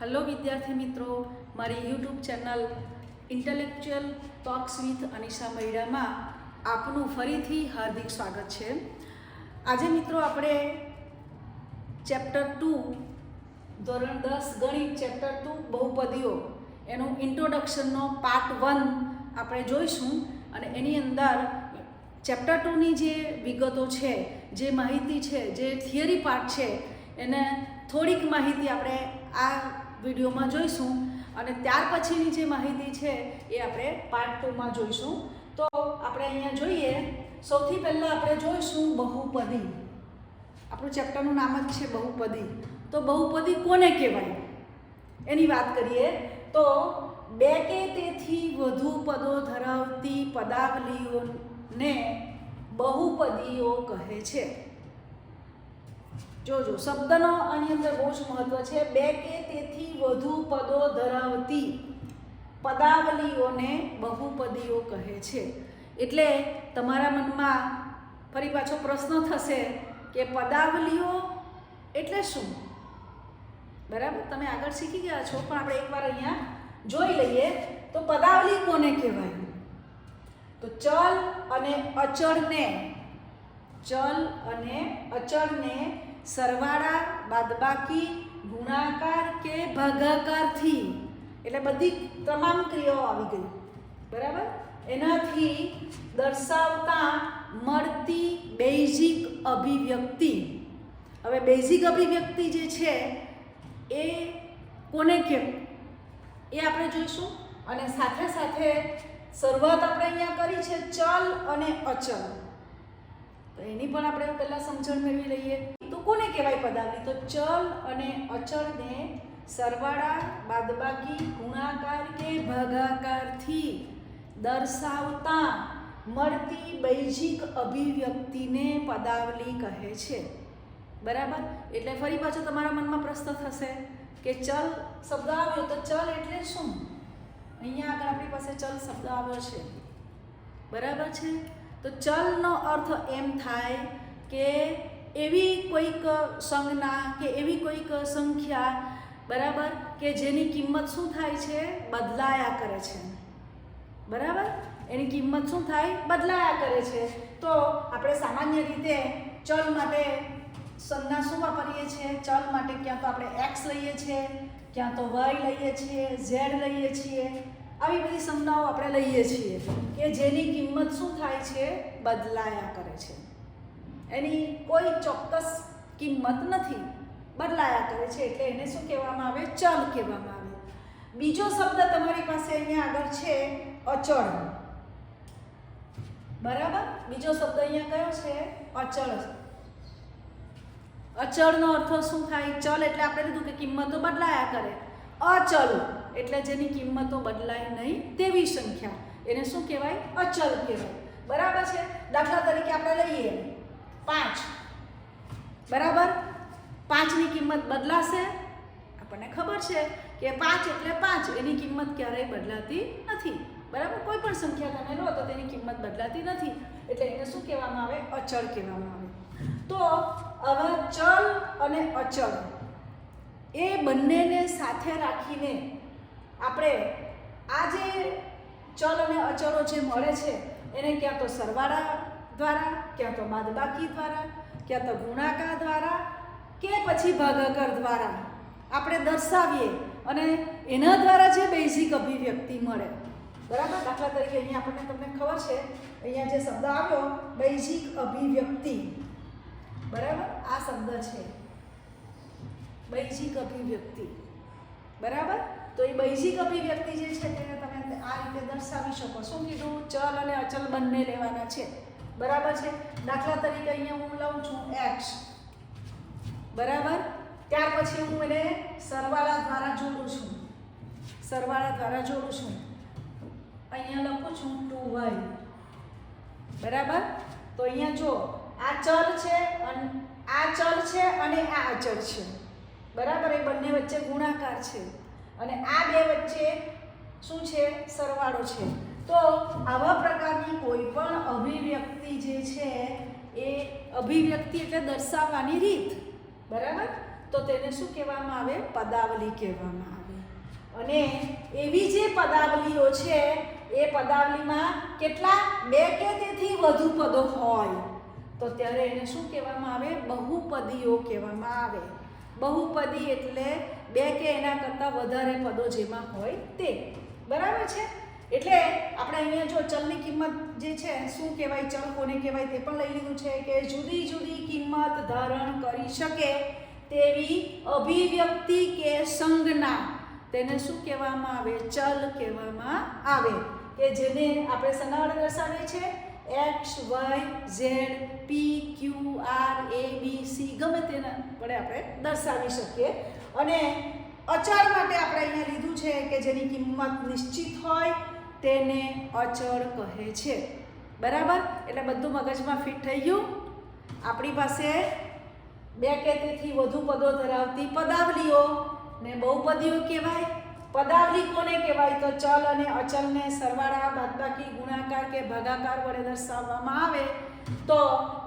Hello વિદ્યાર્થી મિત્રો, મારી YouTube channel intellectual talks with Anisha મૈડામાં આપનું ફરીથી હાર્દિક સ્વાગત છે. આજે મિત્રો આપણે ચેપ્ટર 2 ધોરણ 10 ગણિત ચેપ્ટર 2 બહુપદીઓ એનું ઇન્ટ્રોડક્શનનો પાર્ટ 1 આપણે જોઈશું અને એની અંદર ચેપ્ટર 2ની જે વિગતો છે, જે માહિતી છે, જે થિયરી પાર્ટ છે એને થોડીક માહિતી આપણે આ વિડીયોમાં જોઈશું અને ત્યાર પછીની જે માહિતી છે એ આપણે પાર્ટ 2માં જોઈશું. તો આપણે અહીંયા જોઈએ, સૌથી પહેલાં આપણે જોઈશું બહુપદી. આપણું ચેપ્ટરનું નામ જ છે બહુપદી. તો બહુપદી કોને કહેવાય એની વાત કરીએ તો બે કે તેથી વધુ પદો ધરાવતી પદાવલીઓને બહુપદીઓ કહે છે. જોજો, શબ્દનો આની અંદર બહુ જ મહત્વ છે. બે કે તેથી વધુ પદો ધરાવતી પદાવલીઓને બહુપદીઓ કહે છે. એટલે તમારા મનમાં ફરી પાછો પ્રશ્ન થશે કે પદાવલીઓ એટલે શું? બરાબર, તમે આગળ શીખી ગયા છો, પણ આપણે એકવાર અહીંયા જોઈ લઈએ. તો પદાવલી કોને કહેવાય? તો ચલ અને અચળને સરવાળા, બાદબાકી, ગુણાકાર કે ભાગાકારથી, એટલે બધી તમામ ક્રિયાઓ આવી ગઈ, બરાબર, એનાથી દર્શાવતા મળતી બેઝિક અભિવ્યક્તિ. હવે બેઝિક અભિવ્યક્તિ જે છે એ કોને કહેવાય એ આપણે જોઈશું. અને સાથે સાથે શરૂઆત આપણે અહીંયા કરી છે ચલ અને અચળ, તો એની પણ આપણે પહેલાં સમજણ મેળવી લઈએ. તો કોને કહેવાય પદાવલી? તો ચલ અને અચળને સરવાળા, બાદબાકી, ગુણાકાર કે ભાગાકારથી દર્શાવતા મળતી બેઝિક અભિવ્યક્તિને પદાવલી કહે છે. બરાબર, એટલે ફરી પાછો તમારા મનમાં પ્રશ્ન થશે કે ચલ શબ્દ આવ્યો તો ચલ એટલે શું? અહીંયા આગળ આપણી પાસે ચલ શબ્દ આવ્યો છે, બરાબર છે. તો ચલનો અર્થ એમ થાય કે એવી કોઈક સંજ્ઞા કે એવી કોઈક સંખ્યા, બરાબર, કે જેની કિંમત શું થાય છે? બદલાયા કરે છે. બરાબર, એની કિંમત શું થાય? બદલાયા કરે છે. તો આપણે સામાન્ય રીતે ચલ માટે સંજ્ઞા શું વાપરીએ છીએ? ચલ માટે ક્યાં તો આપણે એક્સ લઈએ છીએ, ક્યાં તો વાય લઈએ છીએ, ઝેડ લઈએ છીએ. આવી બધી સંજ્ઞાઓ આપણે લઈએ છીએ કે જેની કિંમત શું થાય છે? બદલાયા કરે છે. એની કોઈ ચોક્કસ કિંમત નથી, બદલાયા કરે છે, એટલે એને શું કહેવામાં આવે? ચલ કહેવામાં આવે. બીજો શબ્દ તમારી પાસે અહીંયા આગળ છે અચળ. બરાબર, બીજો શબ્દ અહીંયા કયો છે? અચળ. અચળનો અર્થ શું થાય? ચલ એટલે આપણે લીધું કે કિંમતો બદલાયા કરે. અચલ એટલે જેની કિંમતો બદલાય નહીં તેવી સંખ્યા, એને શું કહેવાય? અચલ કહેવાય. બરાબર છે. દાખલા તરીકે આપણે લઈએ 5. બરાબર, 5ની કિંમત બદલાશે. આપણને ખબર છે કે 5 એટલે 5, એની કિંમત ક્યારેય બદલાતી નથી. બરાબર, કોઈ પણ સંખ્યા તમે લો તો તેની કિંમત બદલાતી નથી, એટલે એને શું કહેવામાં આવે? અચળ કહેવામાં આવે. તો હવે ચલ અને અચળ એ બંનેને સાથે રાખીને આપણે આ જે ચલ અને અચળો જે મળે છે એને ક્યાં તો સરવાળા દ્વારા, ક્યાં તો બાદબાકી દ્વારા, ક્યાં તો ગુણાકાર દ્વારા કે પછી ભાગાકાર દ્વારા આપણે દર્શાવીએ અને એના દ્વારા જે બેઝિક અભિવ્યક્તિ મળે. બરાબર, દાખલા તરીકે અહીંયા આપણને તમને ખબર છે, અહીંયા જે શબ્દ આવ્યો બેઝિક અભિવ્યક્તિ, બરાબર, આ શબ્દ છે બેઝિક અભિવ્યક્તિ. બરાબર, તો એ બેઝિક અભિવ્યક્તિ જે છે તેને તમે આ રીતે દર્શાવી શકો. શું કીધું? ચલ અને અચલ બંને લેવાના છે. બરાબર છે. દાખલા તરીકે અહીંયા હું લઉં છું x, બરાબર, ત્યાર પછી હું એને સરવાળા દ્વારા જોડું છું. અહીંયા લખું છું 2y. બરાબર, તો અહીંયા જો આ ચલ છે અને આ ચલ છે અને આ અચળ છે. બરાબર, એ બંને વચ્ચે ગુણાકાર છે અને આ બે વચ્ચે શું છે? સરવાળો છે. તો આવા પ્રકારની કોઈ પણ અભિવ્યક્તિ જે છે એ અભિવ્યક્તિ એટલે દર્શાવવાની રીત. બરાબર, તો તેને શું કહેવામાં આવે? પદાવલી કહેવામાં આવે. અને એવી જે પદાવલીઓ છે એ પદાવલીમાં કેટલા 2 કે તેથી વધુ પદો હોય તો ત્યારે એને શું કહેવામાં આવે? બહુપદીઓ કહેવામાં આવે. બહુપદી એટલે 2 કે એના કરતાં વધારે પદો જેમાં હોય તે. બરાબર છે? એટલે આપણે અહીંયા જો ચલની કિંમત જે છે શું કહેવાય, ચલ કોને કહેવાય તે પણ લઈ લીધું છે કે જુદી જુદી કિંમત ધારણ કરી શકે તેવી અભિવ્યક્તિ કે સંજ્ઞા તેને શું કહેવામાં આવે? ચલ કહેવામાં આવે. કે જેને આપણે શેના વડે દર્શાવીએ છીએ? x, y, z, p, q, r, a, b, c ગમે તેના વડે આપણે દર્શાવી શકીએ. અને અચળ માટે આપણે અહીંયા લીધું છે કે જેની કિંમત નિશ્ચિત હોય તેને અચળ કહે છે. બરાબર? એટલે બધું મગજમાં ફિટ થઈ ગયું. આપણી પાસે 2 કે તેથી વધુ પદો ધરાવતી પદાવલીઓ ને બહુપદીઓ કહેવાય. પદાવલી કોને કહેવાય? તો ચલ અને અચલને સરવાળા, બાદબાકી, ગુણાકાર કે ભાગાકાર વડે દર્શાવવામાં આવે તો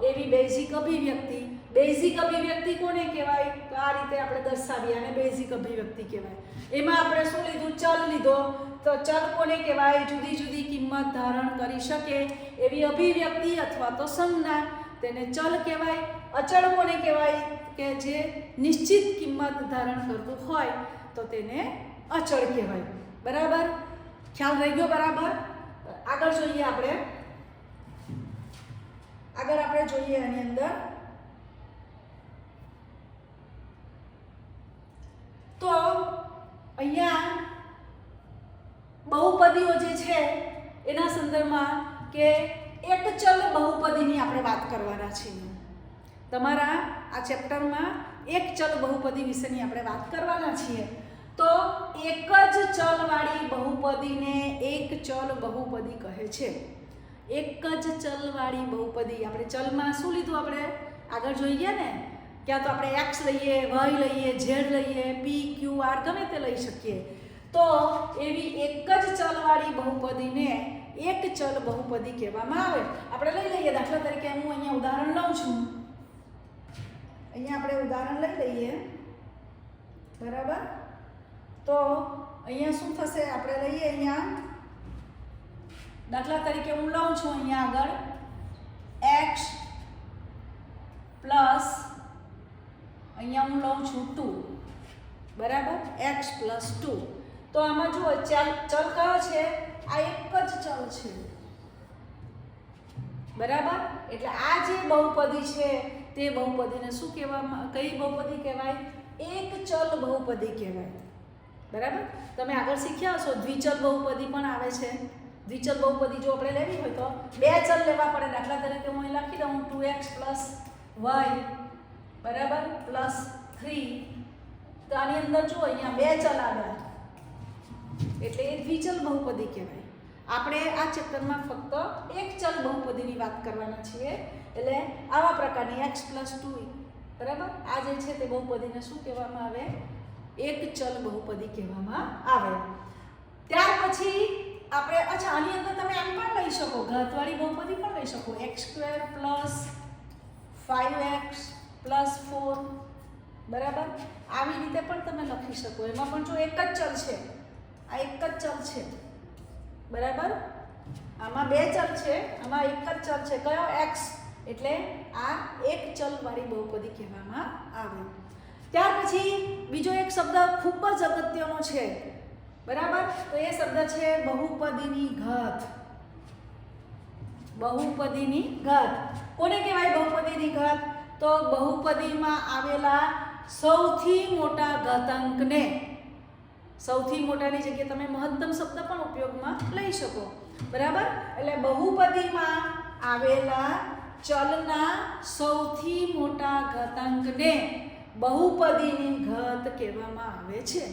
એવી બેઝિક અભિવ્યક્તિ. બેઝિક અભિવ્યક્તિ કોને કહેવાય? તો આ રીતે આપણે દર્શાવીએ અને બેઝિક અભિવ્યક્તિ કહેવાય. એમાં આપણે શું લીધું? ચલ લીધો. તો ચલ કોને કહેવાય? જુદી જુદી કિંમત ધારણ કરી શકે એવી અભિવ્યક્તિ અથવા તો સંજ્ઞા તેને ચલ કહેવાય. અચળ કોને કહેવાય? કે જે નિશ્ચિત કિંમત ધારણ કરતું હોય તો તેને અચળ કહેવાય. બરાબર? ખ્યાલ રહી ગયો? બરાબર? આગળ જોઈએ આપણે. આગળ આપણે જોઈએ આની અંદર તો અહીંયા બહુપદીઓ જે છે એના સંદર્ભમાં કે એક ચલ બહુપદીની આપણે વાત કરવાના છીએ. તમારા આ ચેપ્ટરમાં એક ચલ બહુપદી વિશેની આપણે વાત કરવાના છીએ. તો એક જ ચલવાળી બહુપદીને એક ચલ બહુપદી કહે છે. એક જ ચલવાળી બહુપદી. આપણે ચલમાં શું લીધું? આપણે આગળ જોઈ ગયા ને, ક્યાં તો આપણે x લઈએ, y લઈએ, z લઈએ, p, q, r ગમે તે લઈ શકીએ. તો એવી એક જ ચલવાળી બહુપદીને એક ચલ બહુપદી કહેવામાં આવે. આપણે લઈ લઈએ દાખલા તરીકે હું અહીંયા ઉદાહરણ લઉં છું. અહીંયા આપણે ઉદાહરણ લઈ લઈએ. બરાબર? તો અહીંયા શું થશે? આપણે લઈએ અહીંયા દાખલા તરીકે હું લઉં છું અહીંયા આગળ x પ્લસ અહીંયા હું લઉં છું 2. બરાબર? x plus 2. તો આમાં જુઓ ચલ કયો છે? આ એક જ ચલ છે. બરાબર? એટલે આ જે બહુપદી છે તે બહુપદીને શું કહેવામાં? કઈ બહુપદી કહેવાય? એક ચલ બહુપદી કહેવાય. બરાબર? તમે આગળ શીખ્યા હશો દ્વિચલ બહુપદી પણ આવે છે. દ્વિચલ બહુપદી જો આપણે લેવી હોય તો 2 ચલ લેવા પડે. દાખલા તરીકે હું અહીં લખી દઉં 2x પ્લસ y બરાબર પ્લસ 3. તો આની અંદર જો અહીંયા 2 ચલ આવ્યા એટલે એ દ્વિચલ બહુપદી કહેવાય. આપણે આ ચેપ્ટરમાં ફક્ત એક ચલ બહુપદીની વાત કરવાના છીએ. એટલે આવા પ્રકારની x પ્લસ 2 બરાબર આ જે છે તે બહુપદીને શું કહેવામાં આવે? એક ચલ બહુપદી કહેવામાં આવે. ત્યાર પછી આપણે આની અંદર તમે એમ પણ લઈ શકો, ઘાતવાળી બહુપદી પણ લઈ શકો. x² પ્લસ 5x પ્લસ 4 બરાબર આવી રીતે પણ તમે લખી શકો. એમાં પણ જો એક જ ચલ છે, આ એક જ ચલ છે. બરાબર? આમાં 2 ચલ છે, આમાં એક જ ચલ છે. કયો? x. એટલે આ એક ચલવાળી બહુપદી કહેવામાં આવે. ત્યાર પછી બીજો એક શબ્દ ખૂબ જ અગત્યનો છે. બરાબર? તો એ શબ્દ છે બહુપદીની ઘાત. બહુપદીની ઘાત કોને કહેવાય? બહુપદીની ઘાત તો બહુપદીમાં આવેલા સૌથી મોટા ઘાતાંકને, સૌથી મોટાની જગ્યાએ તમે મહત્તમ શબ્દ પણ ઉપયોગમાં લઈ શકો. બરાબર? એટલે બહુપદીમાં આવેલા ચલના સૌથી મોટા ઘાતાંકને બહુપદીની ઘાત કહેવામાં આવે છે.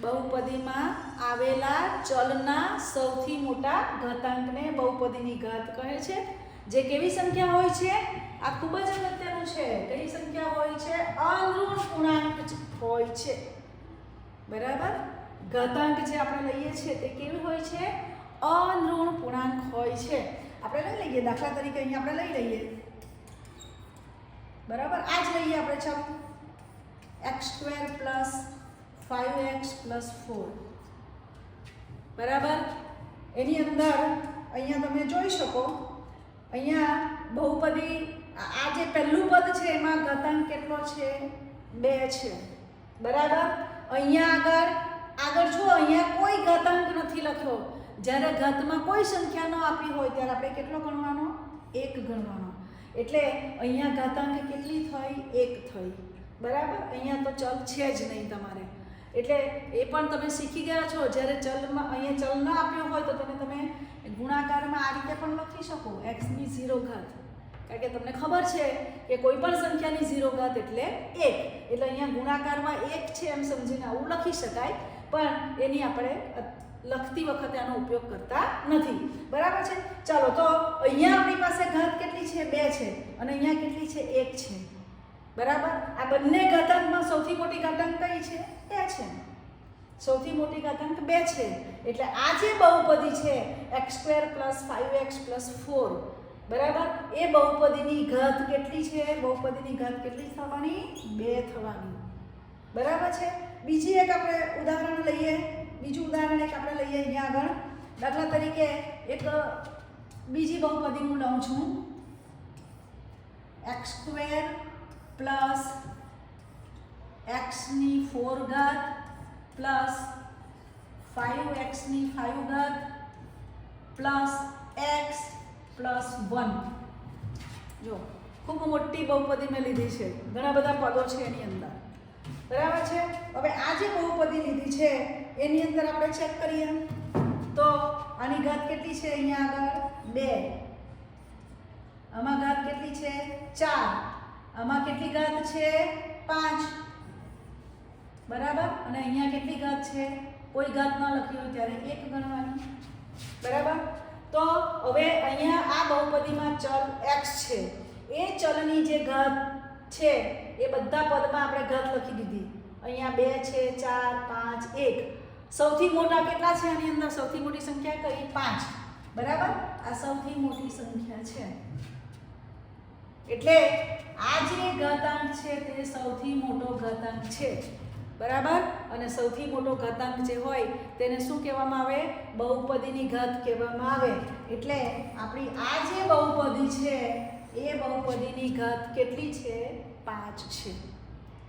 બહુપદીમાં આવેલા ચલના સૌથી મોટા ઘાતાંકને બહુપદીની ઘાત કહે છે. જે કેવી સંખ્યા હોય છે? આ ખૂબ જ અગત્યનું છે. કઈ સંખ્યા હોય છે? અઋણ પૂર્ણાંક હોય છે. બરાબર? ઘાતાંક જે આપણે લઈએ છીએ તે કેવી હોય છે? અઋણ પૂર્ણાંક હોય છે. આપણે લઈ લઈએ દાખલા તરીકે અહીંયા આપણે લઈ લઈએ. બરાબર? આ જ લઈએ આપણે. ચાલો x² પ્લસ 5x પ્લસ 4 બરાબર. એની અંદર અહીંયા તમે જોઈ શકો, અહીંયા બહુપદી આ જે પહેલું પદ છે એમાં ઘાતાંક કેટલો છે? 2 છે બરાબર. અહીંયા આગળ જો અહીંયા કોઈ ઘાતાંક નથી લખ્યો. જ્યારે ઘાતમાં કોઈ સંખ્યા ન આપી હોય ત્યારે આપણે કેટલો ગણવાનો? 1 ગણવાનો. એટલે અહીંયા ઘાતાંક કેટલી થઈ? 1 થઈ બરાબર. અહીંયા તો ચલ છે જ નહીં તમારે, એટલે એ પણ તમે શીખી ગયા છો. જ્યારે ચલમાં અહીંયા ચલ ન આપ્યો હોય તો તમે ગુણાકારમાં આ રીતે પણ લખી શકો, x ની 0 ઘાત. કારણ કે તમને ખબર છે કે કોઈ પણ સંખ્યાની 0 ઘાત એટલે 1, એટલે અહીંયા ગુણાકારમાં 1 છે એમ સમજીને આવું લખી શકાય, પણ એની આપણે લખતી વખતે આનો ઉપયોગ કરતા નથી બરાબર છે. ચાલો, તો અહીંયા આપણી પાસે ઘાત કેટલી છે? 2 છે, અને અહીંયા કેટલી છે? 1 છે બરાબર. આ બંને ઘાતાંકમાં સૌથી મોટી ઘાતાંક કઈ છે? 2 છે. સૌથી મોટી ઘાતાંક 2 છે. એટલે આ જે બહુપદી છે x² પ્લસ 5x પ્લસ 4 બરાબર, એ બહુપદીની ઘાત કેટલી છે? બહુપદીની ઘાત કેટલી થવાની? 2 થવાની બરાબર છે. બીજી એક આપણે ઉદાહરણ લઈએ. બીજું ઉદાહરણ એક આપણે લઈએ અહીંયા આગળ. દાખલા તરીકે એક બીજી બહુપદી હું લઉં છું, x² પ્લસ x ની 4 ઘાત પ્લસ 5x ની 5 ઘાત પ્લસ x પ્લસ 1. જો ખૂબ મોટી બહુપદી મેં લીધી છે, ઘણા બધા પદો છે એની અંદર બરાબર છે. હવે આ જે બહુપદી લીધી છે એની અંદર આપણે ચેક કરીએ તો આની ઘાત કેટલી છે? અહીંયા આગળ 2, આમાં ઘાત કેટલી છે? 4, આમાં કેટલી ઘાત છે? 5 બરાબર. અને અહીંયા કેટલી ઘાત છે? કોઈ ઘાત ન લખી હોય ત્યારે 1 ગણવાની બરાબર. તો હવે અહીંયા આ બહુપદીમાં ચલ x છે, એ ચલની જે ઘાત છે એ બધા પદમાં આપણે ઘાત લખી દીધી. અહીંયા 2 છે, 4, 5, 1. સૌથી મોટા કેટલા છે આની અંદર? સૌથી મોટી સંખ્યા કઈ? 5 બરાબર. આ સૌથી મોટી સંખ્યા છે, એટલે આ જે ઘાતાંક છે તે સૌથી મોટો ઘાતાંક છે બરાબર. અને સૌથી મોટો ઘાતાંક જે હોય તેને શું કહેવામાં આવે? બહુપદીની ઘાત કહેવામાં આવે. એટલે આપણી આ જે બહુપદી છે એ બહુપદીની ઘાત કેટલી છે? 5 છે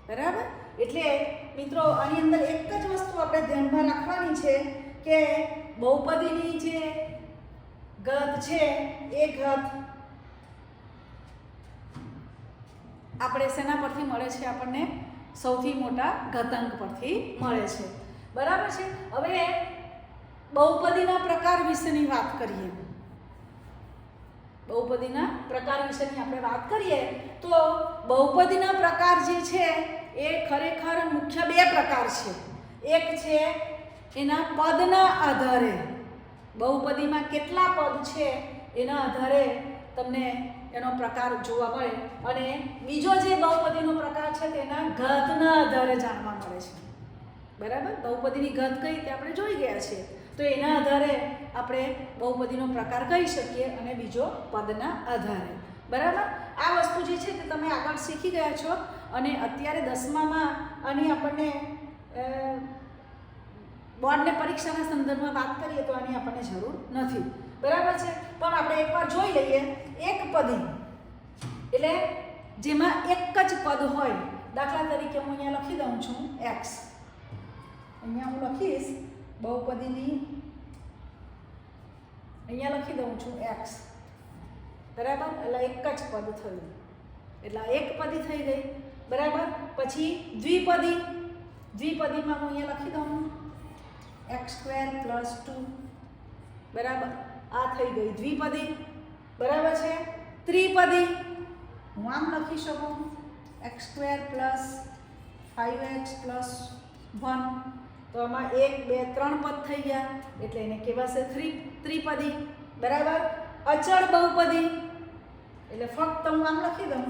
બરાબર. એટલે મિત્રો આની અંદર એક જ વસ્તુ આપણે ધ્યાનમાં રાખવાની છે કે બહુપદીની જે ઘાત છે એ ઘાત આપણે શેના પરથી મળે છે? આપણને સૌથી મોટા ઘાતાંક પરથી મળે છે બરાબર છે. હવે બહુપદીના પ્રકાર વિશેની વાત કરીએ. બહુપદીના પ્રકાર વિશેની આપણે વાત કરીએ તો બહુપદીના પ્રકાર જે છે એ ખરેખર મુખ્ય 2 પ્રકાર છે. એક છે એના પદના આધારે, બહુપદીમાં કેટલા પદ છે એના આધારે તમને એનો પ્રકાર જોવા મળે, અને બીજો જે બહુપદીનો પ્રકાર છે તેના ઘાતના આધારે જાણવા મળે છે બરાબર. બહુપદીની ઘાત કઈ તે આપણે જોઈ ગયા છે, તો એના આધારે આપણે બહુપદીનો પ્રકાર કહી શકીએ, અને બીજો પદના આધારે બરાબર. આ વસ્તુ જે છે તે તમે આગળ શીખી ગયા છો, અને અત્યારે 10મામાં આની આપણને બોર્ડને પરીક્ષાના સંદર્ભમાં વાત કરીએ તો આની આપણને જરૂર નથી બરાબર છે. પણ આપણે એકવાર જોઈ લઈએ. એક પદી એટલે જેમાં એક જ પદ હોય. દાખલા તરીકે હું અહીંયા લખી દઉં છું x. અહીંયા હું લખીશ બહુપદીની, અહીંયા લખી દઉં છું x બરાબર. એટલે એક જ પદ થયું, એટલે એક પદી થઈ ગઈ બરાબર. પછી દ્વિપદી, દ્વિપદીમાં હું અહીંયા લખી દઉં x² પ્લસ 2 બરાબર. આ થઈ ગઈ દ્વિપદી બરાબર છે. ત્રિપદી હું આમ લખી શકું x² પ્લસ 5x પ્લસ 1. તો આમાં 1, 2, 3 પદ થઈ ગયા, એટલે એને કહેવાશે ત્રિપદી બરાબર. અચળ બહુપદી એટલે ફક્ત હું આમ લખી દઉં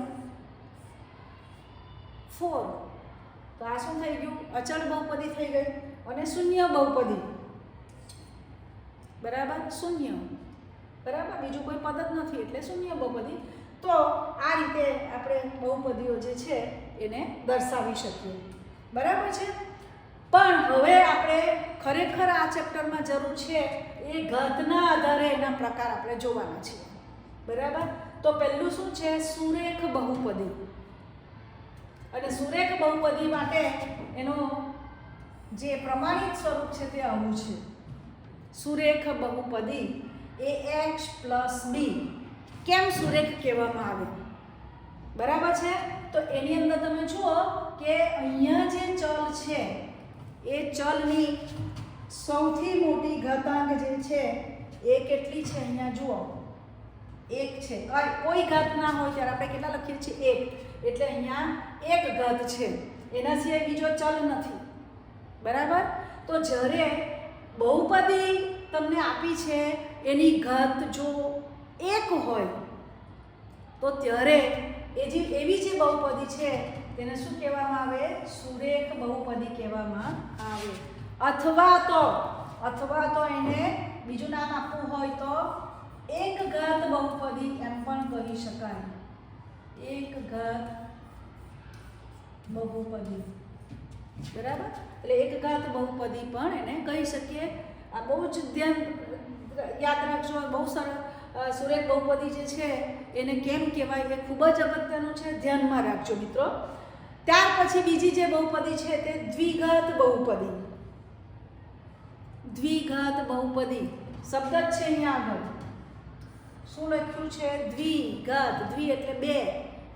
4. તો આ શું થઈ ગયું? અચળ બહુપદી થઈ ગઈ. અને શૂન્ય બહુપદી બરાબર, શૂન્ય બરાબર, બીજું કોઈ પદ જ નથી એટલે શૂન્ય બહુપદી. તો આ રીતે આપણે બહુપદીઓ જે છે એને દર્શાવી શકીએ. બરાબર છે. પણ હવે આપણે ખરેખર આ ચેપ્ટરમાં જરૂર છે એ ઘાતના આધારે એના પ્રકાર આપણે જોવાના છે. બરાબર. તો પહેલું શું છે? સુરેખ બહુપદી. અને સુરેખ બહુપદી માટે એનું જે પ્રમાણિત સ્વરૂપ છે તે આવું છે. સુરેખ બહુપદી ax + b. કેમ સુરેખ કહેવામાં આવે? બરાબર છે. તો એની અંદર તમે જુઓ કે અહીંયા જે ચલ છે એ ચલની સૌથી મોટી ઘાતાંક જે છે એ કેટલી છે? અહીંયા જુઓ 1 છે. કોઈ ઘાત ના હોય ત્યારે આપણે કેટલા લખીએ છીએ? 1. એટલે અહીંયા 1 ઘાત છે, એના સિવાય બીજો ચલ નથી. બરાબર. તો જ્યારે બહુપદી તમને આપી છે એની ઘાત જો 1 હોય તો ત્યારે એવી જે બહુપદી છે તેને શું કહેવામાં આવે? સુરેખ બહુપદી કહેવામાં આવે. અથવા તો એને બીજું નામ આપવું હોય તો એક ઘાત બહુપદી એમ પણ કહી શકાય. એક ઘાત બહુપદી. બરાબર. એટલે એક ઘાત બહુપદી પણ એને કહી શકીએ. આ બહુ જ યાદ રાખજો. બહુ સરસ. સુરેખ બહુપદી જે છે એને કેમ કહેવાય એ ખૂબ જ અગત્યનું છે, ધ્યાનમાં રાખજો મિત્રો. ત્યાર પછી બીજી જે બહુપદી છે તે દ્વિઘાત બહુપદી. દ્વિઘાત બહુપદી શબ્દ જ છે અહીંયા આગળ. શું લખ્યું છે? દ્વિઘાત. દ્વિ એટલે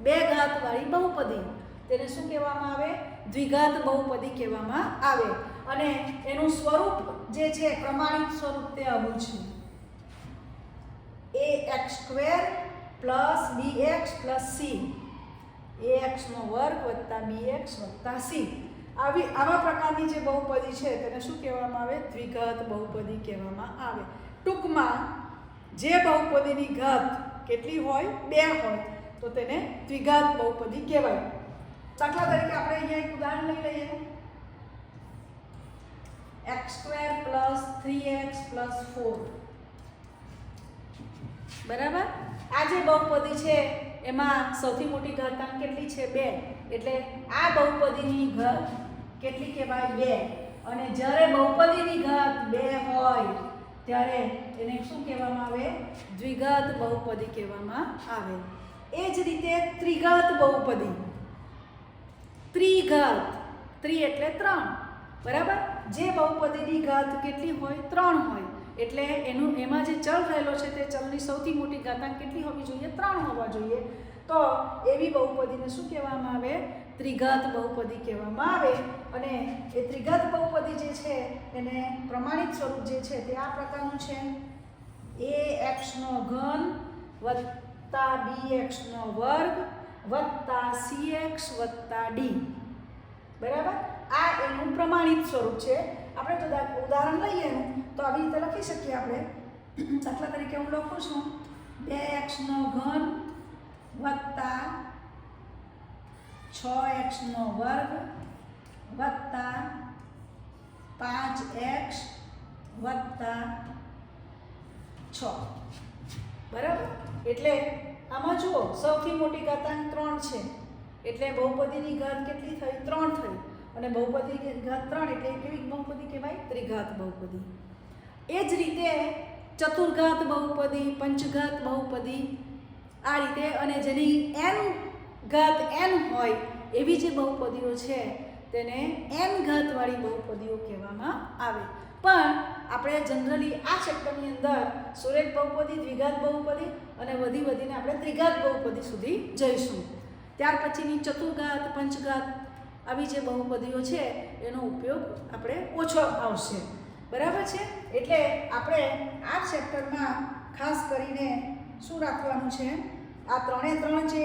બે ઘાત વાળી બહુપદી. તેને શું કહેવામાં આવે? દ્વિઘાત બહુપદી કહેવામાં આવે. અને એનું સ્વરૂપ જે છે પ્રમાણિત સ્વરૂપ તે આવું છે. ax² + bx + c. ax² + bx + c. આવા પ્રકારની જે બહુપદી છે તેને શું કહેવામાં આવે? દ્વિઘાત બહુપદી કહેવામાં આવે. ટૂંકમાં જે બહુપદીની ઘાત કેટલી હોય? 2 હોય તો તેને દ્વિઘાત બહુપદી કહેવાય. દાખલા તરીકે આપણે અહીંયા એક ઉદાહરણ લઈ લઈએ. x² + 3x + 4. બરાબર. આ જે બહુપદી છે એમાં સૌથી મોટી ઘાતાંક કેટલી છે? 2. એટલે આ બહુપદીની ઘાત કેટલી કહેવાય? 2. અને જ્યારે બહુપદીની ઘાત 2 હોય ત્યારે એને શું કહેવામાં આવે? દ્વિઘાત બહુપદી કહેવામાં આવે. એ જ રીતે ત્રિઘાત બહુપદી. ત્રિઘાત. ત્રિ એટલે 3. બરાબર. જે બહુપદીની ઘાત કેટલી હોય? 3 હોય. એટલે એમાં જે ચલ રહેલો છે તે ચલની સૌથી મોટી ઘાતાંક કેટલી હોવી જોઈએ? 3 હોવા જોઈએ. તો એવી બહુપદીને શું કહેવામાં આવે? ત્રિઘાત બહુપદી કહેવામાં આવે. અને એ ત્રિઘાત બહુપદી જે છે એને પ્રમાણિત સ્વરૂપ જે છે તે આ પ્રકારનું છે. ax3 + bx2 + cx + d. બરાબર. આ એનું પ્રમાણિત સ્વરૂપ છે. આપણે તો ઉદાહરણ લઈએ એનું તો આવી રીતે લખી શકીએ આપણે. દાખલા તરીકે હું લખું છું 2x3 + 6x2 + 5x + 6. બરાબર. એટલે આમાં જુઓ સૌથી મોટી ઘાતાંક 3 છે. એટલે બહુપદીની ઘાત કેટલી થઈ? 3 થઈ. અને બહુપદીની ઘાત 3 એટલે કેવી બહુપદી કહેવાય? ત્રિઘાત બહુપદી. એ જ રીતે ચતુર્ઘાત બહુપદી, પંચઘાત બહુપદી, આ રીતે. અને જેની n ઘાત n હોય એવી જે બહુપદીઓ છે તેને n ઘાતવાળી બહુપદીઓ કહેવામાં આવે. પણ આપણે જનરલી આ ચેપ્ટરની અંદર સુરેખ બહુપદી, દ્વિઘાત બહુપદી અને વધીને આપણે ત્રિઘાત બહુપદી સુધી જઈશું. ત્યાર પછીની ચતુર્ઘાત, પંચઘાત આવી જે બહુપદીઓ છે એનો ઉપયોગ આપણે ઓછો આવશે. બરાબર છે. એટલે આપણે આ ચેપ્ટરમાં ખાસ કરીને શું રાખવાનું છે? આ 3 જે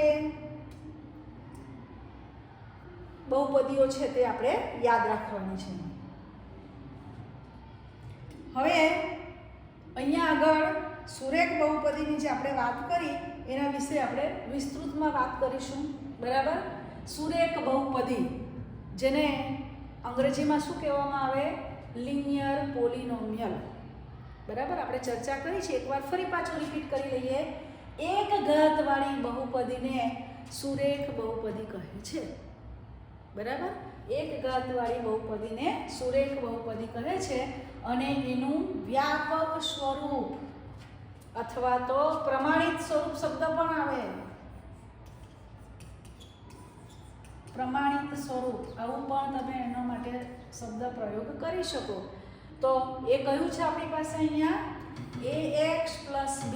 બહુપદીઓ છે તે આપણે યાદ રાખવાની છે. હવે અહીંયા આગળ સુરેખ બહુપદીની જે આપણે વાત કરી એના વિશે આપણે વિસ્તૃતમાં વાત કરીશું. બરાબર. સુરેખ બહુપદી જેને અંગ્રેજીમાં શું કહેવામાં આવે? લિનિયર પોલિનોમિયલ. બરાબર. આપણે ચર્ચા કરી છે. એકવાર ફરી પાછું રિપીટ કરી લઈએ. એક ઘાતવાળી બહુપદીને સુરેખ બહુપદી કહે છે. બરાબર. એક ઘાતવાળી બહુપદીને સુરેખ બહુપદી કહે છે અને એનું વ્યાપક સ્વરૂપ અથવા તો પ્રમાણિત સ્વરૂપ શબ્દ પણ આવે, પ્રમાણિત સ્વરૂપ આવું પણ તમે એના માટે શબ્દ પ્રયોગ કરી શકો. તો એ કયું છે આપણી પાસે અહીંયા ax + b,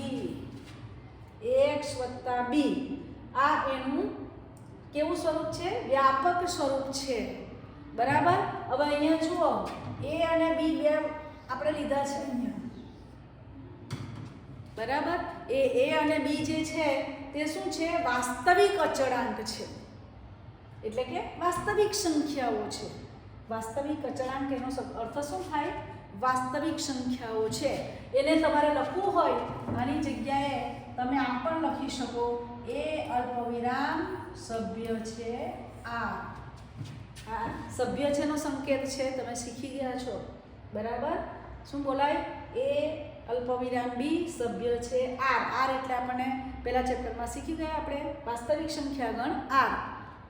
ax + b, આ એનું કેવું સ્વરૂપ છે? વ્યાપક સ્વરૂપ છે. બરાબર. હવે અહીંયા જુઓ a અને b બે આપણે લીધા છે અહીંયા. બરાબર. એ a અને b જે છે તે શું છે? વાસ્તવિક અચળાંક છે, એટલે કે વાસ્તવિક સંખ્યાઓ છે. વાસ્તવિક અચળાંક એનો અર્થ શું થાય? વાસ્તવિક સંખ્યાઓ છે. એને તમારે લખવું હોય આની જગ્યાએ તમે આમ પણ લખી શકો a અલ્પવિરામ સભ્ય છે આ સભ્ય છે નો સંકેત છે, તમે શીખી ગયા છો. બરાબર. શું બોલાય? a અલ્પવિરામ b સભ્ય છે r એટલે આપણને પહેલા ચેપ્ટરમાં શીખી ગયા આપણે વાસ્તવિક સંખ્યા ગણ r.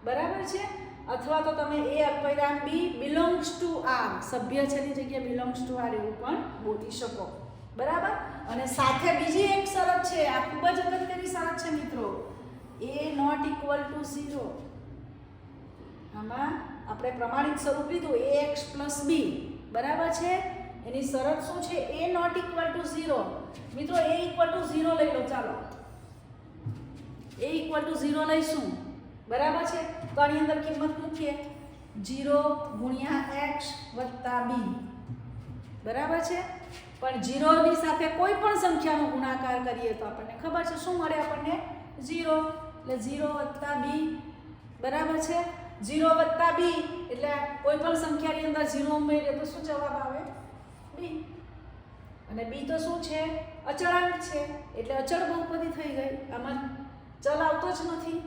બરાબર છે. અથવા તો તમે a અલ્પવિરામ b બિલોંગ્સ ટુ r, સભ્ય છે ની જગ્યાએ બિલોંગ્સ ટુ r એવું પણ બોલી શકો. બરાબર. અને સાથે બીજી એક શરત છે, આ ખૂબ જ અગત્યની શરત છે મિત્રો, a ≠ 0. આમાં આપણે પ્રમાણિત સ્વરૂપ લીધું ax + b. બરાબર છે. એની શરત શું છે? a ≠ 0. મિત્રો a = 0 લઈ લો. ચાલો a = 0 લઈશું. બરાબર છે. તો આની અંદર કિંમત મૂકીએ 0 × x + b. બરાબર છે. પણ 0 ની સાથે કોઈ પણ સંખ્યાનો ગુણાકાર કરીએ તો આપણને ખબર છે શું મળે? આપણને 0. એટલે 0 + b. બરાબર છે. 0 + b એટલે કોઈ પણ સંખ્યાની અંદર 0 ઉમેરીએ તો શું જવાબ આવે? b. અને b તો શું છે? અચળાંક છે, એટલે અચળ બહુપદી થઈ ગઈ. આમાં ચલ આવતો જ નથી.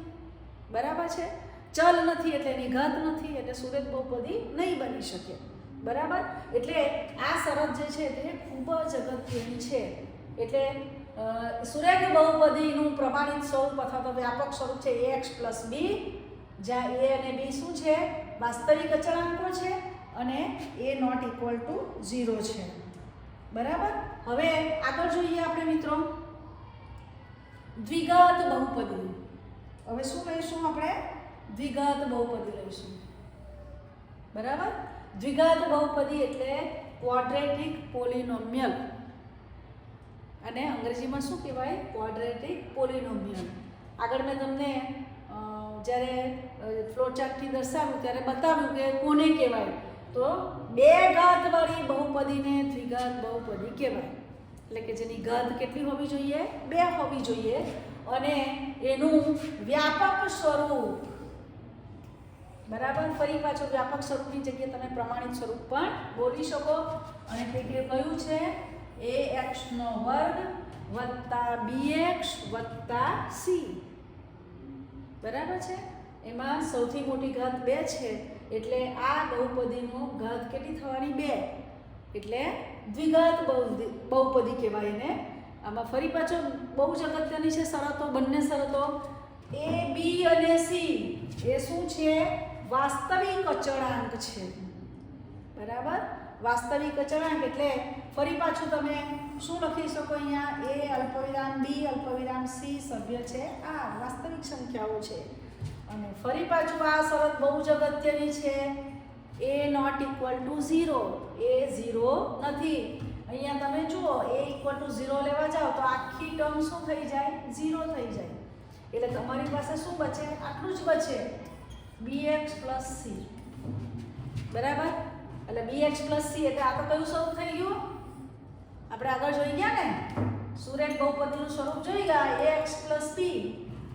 બરાબર છે. ચલ નથી એટલે એની ઘાત નથી, એટલે સુરેખ બહુપદી નહીં બની શકે. બરાબર. એટલે આ શરત જે છે તે ખૂબ જ અગત્યની છે. એટલે સુરેખ બહુપદીનું પ્રમાણિત સ્વરૂપ અથવા તો વ્યાપક સ્વરૂપ છે ax + b, જ્યાં a અને b શું છે? વાસ્તવિક અચળાંકો છે અને a ≠ 0 છે. બરાબર. હવે આગળ જોઈએ આપણે મિત્રો દ્વિઘાત બહુપદી. હવે શું લઈશું આપણે? દ્વિઘાત બહુપદી લઈશું. બરાબર. દ્વિઘાત બહુપદી એટલે ક્વોડ્રેટિક પોલિનોમિયલ, અને અંગ્રેજીમાં શું કહેવાય? ક્વોડ્રેટિક પોલિનોમિયલ. આગળ મેં તમને જ્યારે ફ્લોચાર્ટથી દર્શાવ્યું ત્યારે બતાવ્યું કે કોને કહેવાય. તો બે ઘાતવાળી બહુપદીને દ્વિઘાત બહુપદી કહેવાય. એટલે કે જેની ઘાત કેટલી હોવી જોઈએ? 2 હોવી જોઈએ અને એનું વ્યાપક સ્વરૂપ. બરાબર. ફરી પાછું વ્યાપક સ્વરૂપની જગ્યાએ તમે પ્રમાણિત સ્વરૂપ પણ બોલી શકો. અને તે કયું છે? ax² + bx + c. બરાબર છે. એમાં સૌથી મોટી ઘાત 2 છે, એટલે આ બહુપદીનો ઘાત કેટલી થવાની? 2. એટલે દ્વિઘાત બહુપદી કહેવાય એને. આમાં ફરી પાછો બહુ જ અગત્યની છે શરતો, બંને શરતો. a b અને c એ શું છે? વાસ્તવિક અચળાંક છે. બરાબર. વાસ્તવિક અચળાંક એટલે ફરી પાછું તમે શું લખી શકો અહીંયા? a અલ્પવિરામ b અલ્પવિરામ c સભ્ય છે આ વાસ્તવિક સંખ્યાઓ છે. અને ફરી પાછું આ શરત બહુ જ અગત્યની છે, a ≠ 0. એ 0 નથી. અહીંયા તમે જુઓ a = 0 લેવા જાઓ તો આખી ટર્મ શું થઈ જાય? 0 થઈ જાય. એટલે તમારી પાસે શું બચે? આટલું જ બચે, bx + c. બરાબર. એટલે bx + c એટલે આ તો કયું સ્વરૂપ થઈ ગયું? આપણે આગળ જોઈ ગયા ને, સુરેખ બહુપદીનું સ્વરૂપ જોઈ ગયા ax + b.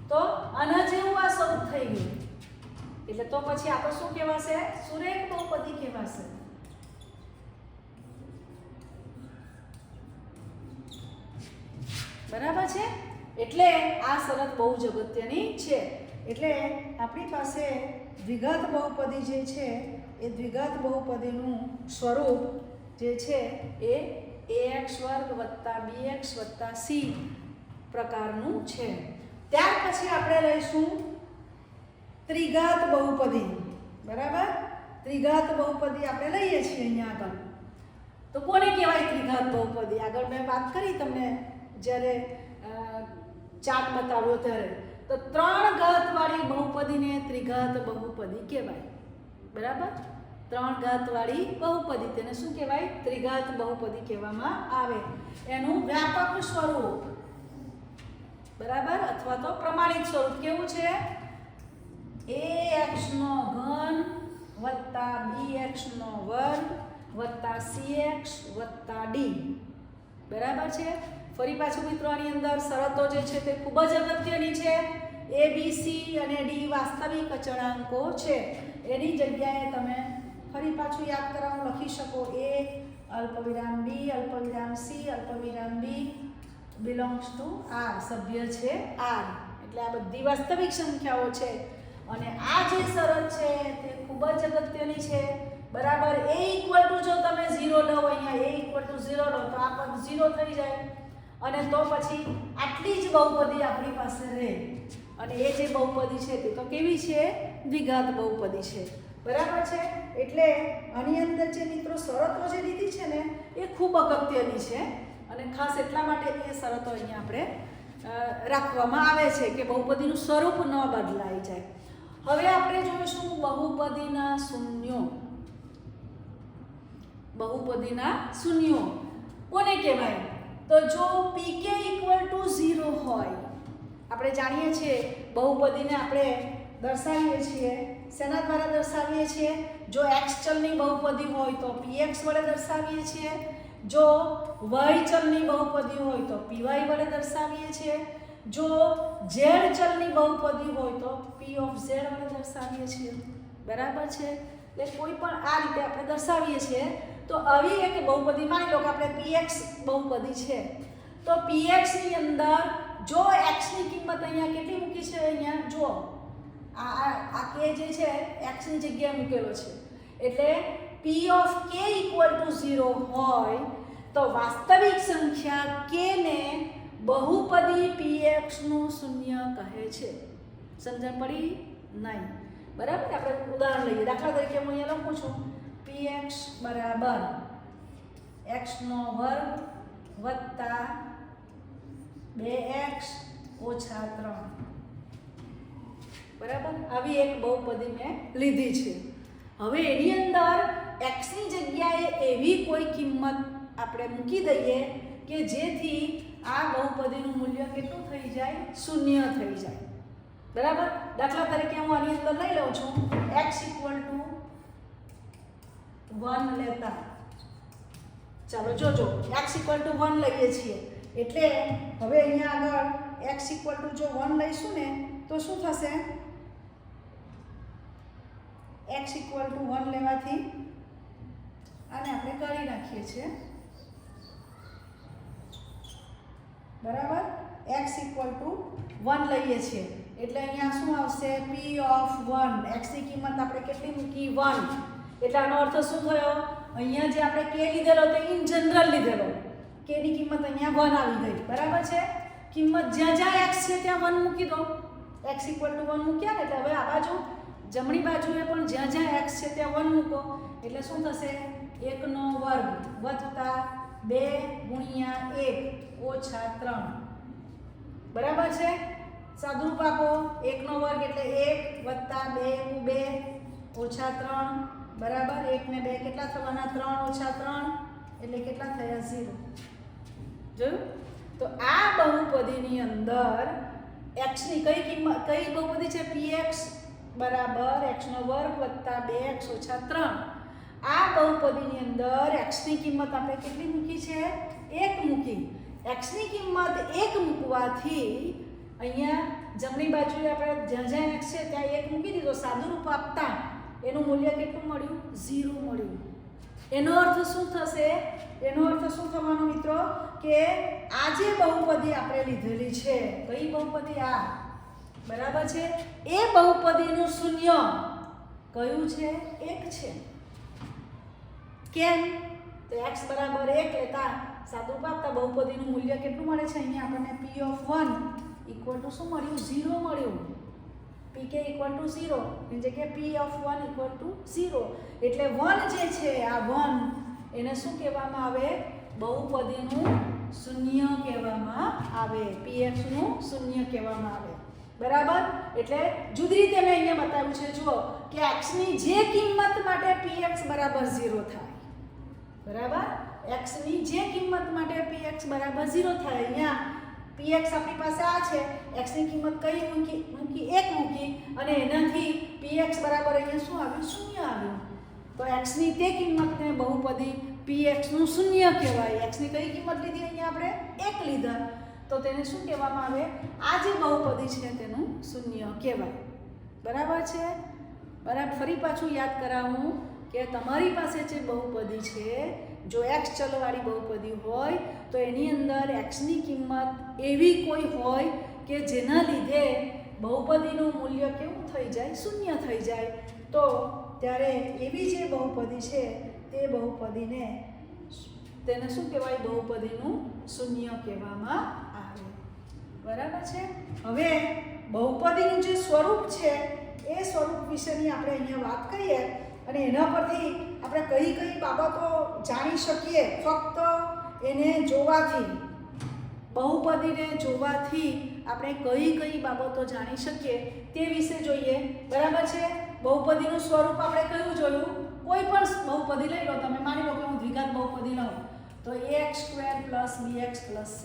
તો આના જેવું આ સ્વરૂપ થઈ ગયું. એટલે તો પછી આ તો શું કહેવાશે? સુરેખ બહુપદી કહેવાશે. બરાબર છે. એટલે આ શરત બહુ જ અગત્યની છે. એટલે આપણી પાસે દ્વિઘાત બહુપદી જે છે એ દ્વિઘાત બહુપદીનું સ્વરૂપ જે છે એ ax² + bx + c પ્રકારનું છે. ત્યાર પછી આપણે લઈશું ત્રિઘાત બહુપદી. બરાબર. ત્રિઘાત બહુપદી આપણે લઈએ છીએ અહીંયા આગળ, તો કોને કહેવાય ત્રિઘાત બહુપદી? આગળ મેં વાત કરી તમને જ્યારે ચાર્ટ બતાવ્યો ત્યારે, તો 3 ઘાતવાળી બહુપદીને ત્રિઘાત બહુપદી કહેવાય. બરાબર? 3 ઘાતવાળી બહુપદી તેને શું કહેવાય? ત્રિઘાત બહુપદી કહેવામાં આવે. એનું વ્યાપક સ્વરૂપ, બરાબર, અથવા તો પ્રમાણિત સ્વરૂપ કેવું છે? ax નો ઘન વત્તા bx નો વર્ગ વત્તા cx વત્તા d. બરાબર છે? ફરી પાછું મિત્રો આની અંદર શરતો જે છે તે ખૂબ જ અગત્યની છે. a b c અને d વાસ્તવિક અચળાંકો છે. એની જગ્યાએ તમે ફરી પાછું યાદ કરાવું લખી શકો a અલ્પવિરામ b અલ્પવિરામ c અલ્પવિરામ d બિલોંગ્સ ટુ r, સભ્ય છે r. એટલે આ બધી વાસ્તવિક સંખ્યાઓ છે અને આ જે શરત છે તે ખૂબ જ અગત્યની છે. બરાબર? a ઇક્વલ ટુ જો તમે 0 લો, અહીંયા a ઇક્વલ ટુ 0 લો તો આ પદ 0 થઈ જાય અને તો પછી આટલી જ બહુપદી આપણી પાસે રહે. અને એ જે બહુપદી છે તે તો કેવી છે? દ્વિઘાત બહુપદી છે. બરાબર છે? એટલે આની અંદર જે મિત્રો શરતો જે લીધી છે ને એ ખૂબ અગત્યની છે અને ખાસ એટલા માટે એ શરતો અહીંયા આપણે રાખવામાં આવે છે કે બહુપદીનું સ્વરૂપ ન બદલાઈ જાય. હવે આપણે જોઈશું બહુપદીના શૂન્યો. બહુપદીના શૂન્યો કોને કહેવાય? તો જો pk ઇક્વલ ટુ 0 હોય, આપણે જાણીએ છીએ બહુપદીને આપણે દર્શાવીએ છીએ શેના દ્વારા દર્શાવીએ છીએ? જો x ચલની બહુપદી હોય તો px વડે દર્શાવીએ છીએ, જો y ચલની બહુપદી હોય તો py વડે દર્શાવીએ છીએ, જો z ચલની બહુપદી હોય તો p ઓફ z વડે દર્શાવીએ છીએ. બરાબર છે? એટલે કોઈ પણ આ રીતે આપણે દર્શાવીએ છીએ. તો આવી એક બહુપદી માની લો કે આપણે px બહુપદી છે, તો px ની અંદર જો x ની કિંમત અહીંયા કેટલી મૂકી છે? અહીંયા જો આ k જે છે x ની જગ્યાએ મૂકેલો છે. એટલે p of k equal to 0 હોય તો વાસ્તવિક સંખ્યા k ને બહુપદી px નું શૂન્ય કહે છે. સમજણ પડી? નહીં. બરાબર? આપણે ઉદાહરણ લઈએ. દાખલા તરીકે હું અહીંયા લખું છું px બરાબર x નો વર્ગ વત્તા 2x ઓછા 3. બરાબર? આવી એક બહુપદી મેં લીધી છે. હવે એની અંદર x ની જગ્યાએ એવી કોઈ કિંમત આપણે મૂકી દઈએ કે જેથી આ બહુપદીનું મૂલ્ય કેટલું થઈ જાય? શૂન્ય થઈ જાય. બરાબર? દાખલા તરીકે હું આની અંદર લઈ લઉં છું x ઇક્વલ ટુ 1 લેતા. ચાલો જોજો, x ઇક્વલ ટુ 1 લઈએ છીએ એટલે હવે અહીંયા આગળ x ઇક્વલ ટુ જો 1 લઈશું ને તો શું થશે? x ઇક્વલ ટુ 1 લેવાથી આને આપણે કરી નાખીએ છીએ. બરાબર? x ઇક્વલ ટુ 1 લઈએ છીએ એટલે અહીંયા શું આવશે? p of 1. x ની કિંમત આપણે કેટલી મૂકી? 1. એટલે આનો અર્થ શું થયો? અહીંયા જે આપણે k લીધેલો તે ઇન જનરલ લીધેલો, k ની કિંમત અહીંયા 1 આવી ગઈ. બરાબર છે? કિંમત જ્યાં જ્યાં x છે ત્યાં 1 મૂકી દો. x ઇક્વલ ટુ 1 મૂક્યા ને એટલે હવે આ બાજુ જમણી બાજુએ પણ જ્યાં જ્યાં x છે ત્યાં 1 મૂકો એટલે શું થશે? 1 નો વર્ગ વત્તા 2 ગુણ્યા 1 ઓછા 3. બરાબર છે? સાદુરૂપ આપો. 1 નો વર્ગ એટલે 1 વત્તા 2 2 ઓછા 3. બરાબર? 1 ને 2 કેટલા થવાના? 3 ઓછા 3 એટલે કેટલા થયા? 0. જોયું? તો આ બહુપદીની અંદર x ની કઈ કિંમત, કઈ બહુપદી છે? px બરાબર x નો વર્ગ વત્તા 2x ઓછા 3. આ બહુપદીની અંદર x ની કિંમત આપણે કેટલી મૂકી છે? 1 મૂકી. x ની કિંમત 1 મૂકવાથી અહીંયા જમણી બાજુએ આપણે જ્યાં જ્યાં x છે ત્યાં 1 મૂકી દીધો. સાદુરૂપ આપતા એનું મૂલ્ય કેટલું મળ્યું? 0 મળ્યું. એનો અર્થ શું થશે? એનો અર્થ શું થવાનો મિત્રો? કે આ જે બહુપદી આપણે લીધેલી છે, કઈ બહુપદી? આ. બરાબર છે? એ બહુપદીનું શૂન્ય કયું છે? 1 છે. કેમ? તો x બરાબર 1 લેતા સાદુરૂપ આપતા બહુપદીનું મૂલ્ય કેટલું મળે છે? અહીંયા આપણને p ઓફ 1 ઇક્વલ ટુ શું મળ્યું? 0 મળ્યું. p pk ઇક્વલ ટુ 0 એની જગ્યાએ p ઓફ 1 ઇક્વલ ટુ 0 એટલે 1 જે છે આ 1 એને શું કહેવામાં આવે બહુપદીનું શૂન્ય કહેવામાં આવે px નું શૂન્ય કહેવામાં આવે બરાબર એટલે જુદી રીતે મેં અહીંયા બતાવ્યું છે જુઓ કે x ની જે કિંમત માટે px બરાબર 0 થાય બરાબર x ની જે કિંમત માટે px બરાબર 0 થાય અહીંયા px આપણી પાસે આ છે x ની કિંમત કઈ મૂકી 1 મૂકી અને એનાથી px બરાબર અહીંયા શું આવ્યું શૂન્ય આવ્યું તો x ની તે કિંમતને બહુપદી px નું શૂન્ય કહેવાય x ની કઈ કિંમત લીધી અહીંયા આપણે 1 લીધા તો તેને શું કહેવામાં આવે આ જે બહુપદી છે તેનું શૂન્ય કહેવાય બરાબર છે બરાબર ફરી પાછું યાદ કરાવું કે તમારી પાસે જે બહુપદી છે જો x ચલવાળી બહુપદી હોય તો એની અંદર x ની કિંમત એવી કોઈ હોય કે જેના લીધે બહુપદીનું મૂલ્ય કેવું થઈ જાય શૂન્ય થઈ જાય તો ત્યારે એવી જે બહુપદી છે તે બહુપદીને તેને શું કહેવાય બહુપદીનું શૂન્ય કહેવામાં આવે બરાબર છે હવે બહુપદીનું જે સ્વરૂપ છે એ સ્વરૂપ વિશેની આપણે અહીંયા વાત કરીએ અને એના પરથી આપણે કઈ કઈ બાબતો જાણી શકીએ ફક્ત એને જોવાથી બહુપદીને જોવાથી આપણે કઈ કઈ બાબતો જાણી શકીએ તે વિશે જોઈએ બરાબર છે બહુપદીનું સ્વરૂપ આપણે કયું જોયું કોઈ પણ બહુપદી લઈ લો તમે માની લો કે હું દ્વિઘાત બહુપદી લઉં તો ax² + bx + c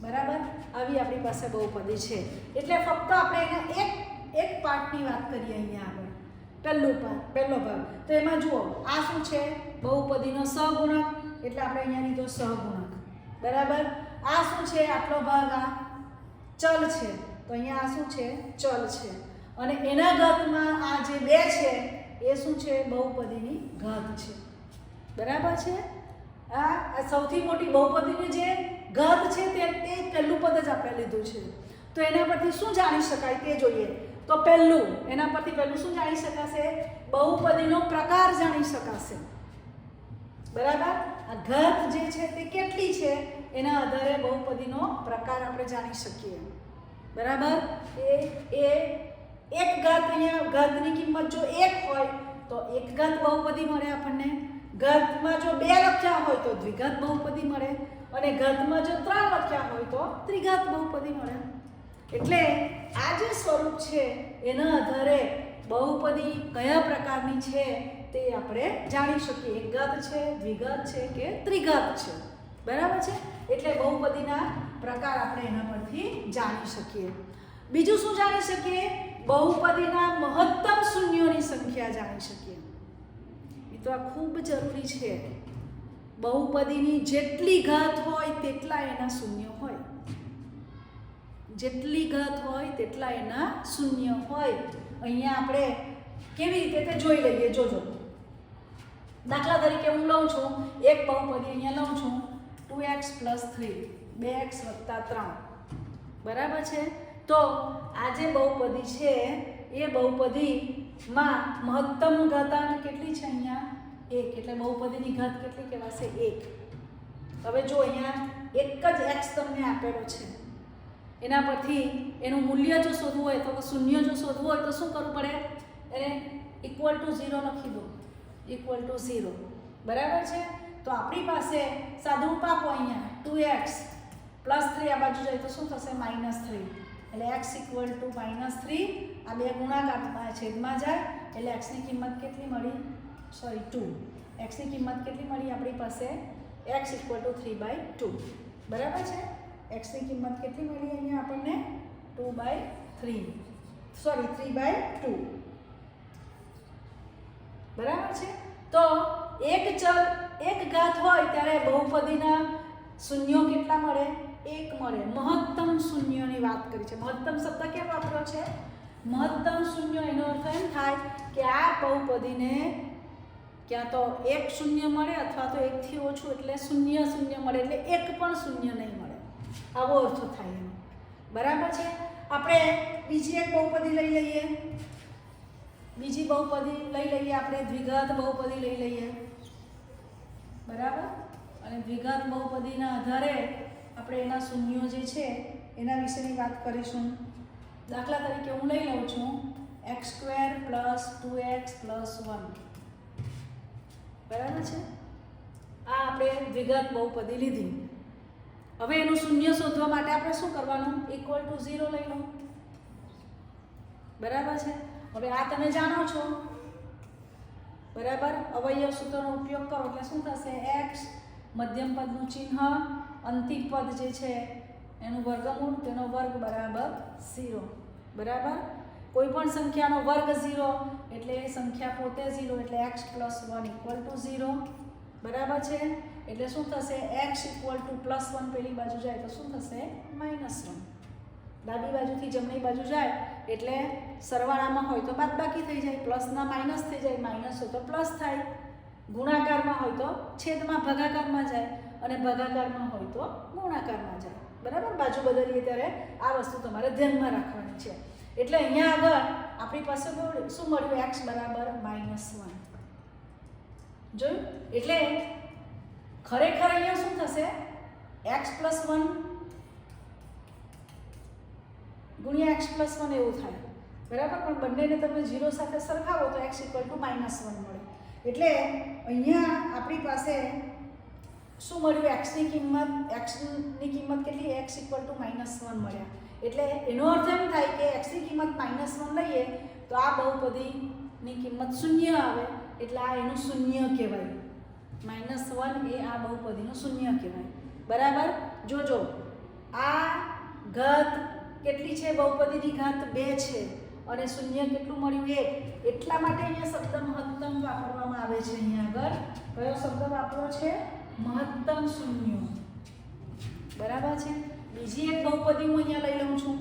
બરાબર આવી આપણી પાસે બહુપદી છે એટલે ફક્ત આપણે એના એક પાર્ટની વાત કરીએ અહીંયા આગળ પહેલો ભાગ તો એમાં જુઓ આ શું છે બહુપદીનો સહગુણક એટલે આપણે અહીંયા લીધો સહગુણક બરાબર આ શું છે આટલો ભાગ આ ચલ છે તો અહીંયા આ શું છે ચલ છે અને એના ઘાતમાં આ જે 2 છે એ શું છે બહુપદીની ઘાત છે બરાબર છે આ સૌથી મોટી બહુપદીની જે ઘાત છે તે પહેલું પદ જ આપણે લીધું છે તો એના પરથી શું જાણી શકાય તે જોઈએ તો એના પરથી પહેલું શું જાણી શકાશે બહુપદીનો પ્રકાર જાણી શકાશે બરાબર આ ઘાત જે છે તે કેટલી છે એના આધારે બહુપદીનો પ્રકાર આપણે જાણી શકીએ બરાબર એ એક ઘાત અહીંયા ઘાતની કિંમત જો 1 હોય તો એક ઘાત બહુપદી મળે આપણને ઘાતમાં જો 2 લખ્યા હોય તો દ્વિઘાત બહુપદી મળે અને ઘાતમાં જો 3 લખ્યા હોય તો ત્રિઘાત બહુપદી મળે એટલે આ જે સ્વરૂપ છે એના આધારે બહુપદી કયા પ્રકારની છે તે આપણે જાણી શકીએ એક ઘાત છે દ્વિઘાત છે કે ત્રિઘાત છે બરાબર છે એટલે બહુપદીના પ્રકાર આપણે એના પરથી જાણી શકીએ બીજું શું જાણી શકીએ બહુપદીના મહત્તમ શૂન્યોની સંખ્યા જાણી શકીએ એ તો આ ખૂબ જરૂરી છે બહુપદીની જેટલી ઘાત હોય તેટલા એના શૂન્ય હોય જેટલી ઘાત હોય તેટલા એના શૂન્ય હોય અહીંયા આપણે કેવી રીતે તે જોઈ લઈએ જોજો દાખલા તરીકે હું લઉં છું એક બહુપદી અહીંયા લઉં છું 2x + 3 2x + 3 બરાબર છે તો આ જે બહુપદી છે એ બહુપદીમાં મહત્તમ ઘાતાંક કેટલી છે અહીંયા 1 એટલે બહુપદીની ઘાત કેટલી કહેવાશે 1 હવે જો અહીંયા એક જ x તમને આપેલો છે એના પરથી એનું મૂલ્ય જો શોધવું હોય તો શૂન્ય જો શોધવું હોય તો શું કરવું પડે એને = 0 લખી દો = 0 બરાબર છે તો આપણી પાસે સાદું રૂપ આપો અહીંયા 2x + 3 આ બાજુ જાય તો શું થશે -3 એટલે x = -3 આ બે ગુણાકારમાં છેદમાં જાય એટલે x ની કિંમત કેટલી મળી 2 x ની કિંમત કેટલી મળી આપણી પાસે x = 3/2 બરાબર છે x ની કિંમત કેટલી મળી અહીંયા આપણને 3/2 બરાબર છે તો એક ઘાત હોય ત્યારે બહુપદીના શૂન્યો કેટલા મળે 1 મળે મહત્તમ શૂન્યની વાત કરી છે મહત્તમ શબ્દ કેમ વાપર્યો છે મહત્તમ શૂન્ય એનો અર્થ એમ થાય કે આ બહુપદીને ક્યાં તો 1 શૂન્ય મળે અથવા તો 1 થી ઓછું એટલે શૂન્ય મળે એટલે એક પણ શૂન્ય નહીં મળે આવો અર્થ થાય એનો બરાબર છે આપણે બીજી એક બહુપદી લઈ લઈએ આપણે દ્વિઘાત બહુપદી લઈ લઈએ બરાબર અને દ્વિઘાત બહુપદીના આધારે આપણે એના શૂન્યો જે છે એના વિશેની વાત કરીશું દાખલા તરીકે હું લઈ લઉં છું x² + 2x + 1 બરાબર છે. આ આપણે વિગત બહુપદી લીધી. હવે એનું શૂન્ય શોધવા માટે આપણે શું કરવાનું? = 0 લઈ લો. બરાબર છે. હવે આ તમે જાણો છો બરાબર. અવયવ સૂત્રનો ઉપયોગ કરો એટલે શું થશે? x મધ્યમ પદનું ચિહ્ન અંતિમ પદ જે છે એનું વર્ગમૂળ તેનો વર્ગ બરાબર 0 બરાબર. કોઈ પણ સંખ્યાનો વર્ગ 0 એટલે એ સંખ્યા પોતે 0 એટલે x + 1 = 0 બરાબર છે. એટલે શું થશે? x = +1 પેલી બાજુ જાય તો શું થશે? -1. ડાબી બાજુથી જમણી બાજુ જાય એટલે સરવાળામાં હોય તો બાદબાકી થઈ જાય, પ્લસના માઇનસ થઈ જાય, માઇનસ હોય તો પ્લસ થાય, ગુણાકારમાં હોય તો છેદમાં ભાગાકારમાં જાય અને ભાગાકારમાં હોય તો ગુણાકારમાં જાય બરાબર. બાજુ બદલીએ ત્યારે આ વસ્તુ તમારે ધ્યાનમાં રાખવાની છે. એટલે અહીંયા આગળ આપણી પાસે શું મળ્યું? x બરાબર -1 જોયું. એટલે ખરેખર અહીંયા શું થશે? x + 1 ગુણ્યા x + 1 એવું થાય બરાબર. પણ બંનેને તમે 0 સાથે સરખાવો તો x = -1 મળે. એટલે અહીંયા આપણી પાસે શું મળ્યું? x ની કિંમત કેટલી? x = -1 મળ્યા. એટલે એનો અર્થ એમ થાય કે x ની કિંમત -1 લઈએ તો આ બહુપદીની કિંમત 0 આવે એટલે આ એનું શૂન્ય કહેવાય. -1 એ આ બહુપદીનું શૂન્ય કહેવાય બરાબર. જોજો આ ઘાત કેટલી છે? બહુપદીની ઘાત 2 છે અને શૂન્ય કેટલું મળ્યું? 1. એટલા માટે અહીંયા શબ્દ મહત્તમ વાપરવામાં આવે છે. અહીંયા આગળ કયો શબ્દ વાપરો છે? મહત્તમ શૂન્ય બરાબર છે. બીજી એક બહુપદી હું અહીંયા લઈ લઉં છું.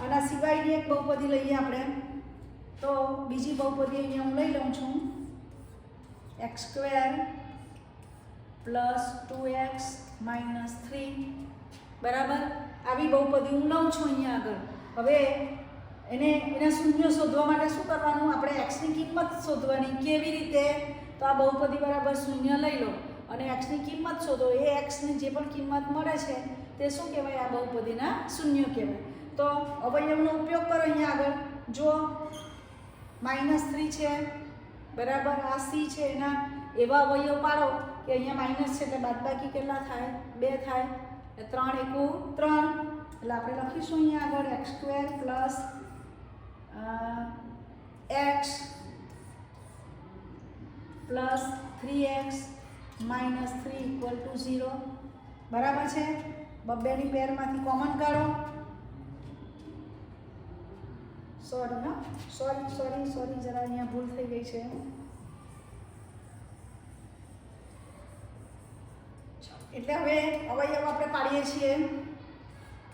આના સિવાયની એક બહુપદી લઈએ આપણે તો બીજી બહુપદી અહીંયા હું લઈ લઉં છું x² + 2x - 3 બરાબર. આવી બહુપદી હું લઉં છું અહીંયા આગળ. હવે એના શૂન્ય શોધવા માટે શું કરવાનું? આપણે x ની કિંમત શોધવાની. કેવી રીતે? તો આ બહુપદી બરાબર શૂન્ય લઈ લો અને x ની કિંમત શોધો. એ x ની જે પણ કિંમત મળે છે તે શું કહેવાય? આ બહુપદીના શૂન્ય કહેવાય. તો અવયવનો ઉપયોગ કરો. અહીંયા આગળ જો -3 છે બરાબર. આ c છે એના એવા અવયવ પાડો કે અહીંયા માઇનસ છે એટલે બાદબાકી કેટલા થાય? 2 થાય. 3 × 3 એટલે આપણે લખીશું અહીંયા આગળ x² + x + 3x - 3 = 0 બરાબર છે. બબ્બેની પેરમાંથી કોમન કાઢો. સોરી જરા અહીંયા ભૂલ થઈ ગઈ છે. એટલે હવે અવયવ આપણે પાડીએ છીએ